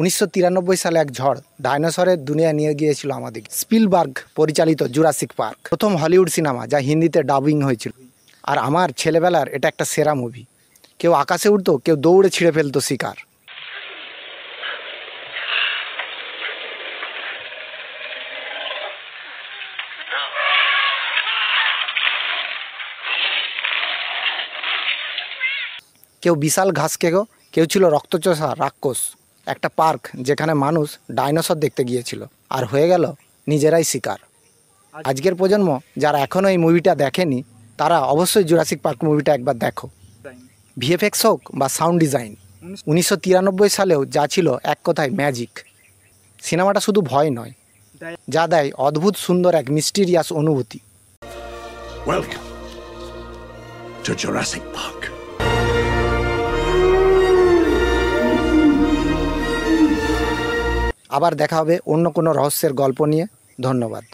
1993 সালে এক ঝড় ডাইনোসরের দুনিয়া নিয়ে গিয়েছিল আমাদের। স্পিলবার্গ পরিচালিত জুরাসিক পার্ক প্রথম হলিউড সিনেমা, যা হিন্দিতে ডাবিং হয়েছিল। আর আমার ছেলেবেলার এটা একটা সেরা মুভি। কেউ আকাশে উঠতো, কেউ দৌড়ে ছিঁড়ে ফেলতো শিকার। কেউ বিশাল ঘাস খেগো, কেউ ছিল রক্তচোষা রাক্ষস। একটা পার্ক যেখানে মানুষ ডাইনোসর দেখতে গিয়েছিল আর হয়ে গেল নিজেরাই শিকার। আজকের প্রজন্ম যারা এখনও এই মুভিটা দেখেনি, তারা অবশ্যই জুরাসিক পার্ক মুভিটা একবার দেখো। ভিএফএক্স হোক বা সাউন্ড ডিজাইন, 1993 সালেও যা ছিল এক কথায় ম্যাজিক। সিনেমাটা শুধু ভয় নয়, যা দেয় অদ্ভুত সুন্দর এক মিস্টিরিয়াস অনুভূতি। Welcome to Jurassic Park. আবার দেখা হবে অন্য কোনো রহস্যের গল্প নিয়ে। ধন্যবাদ।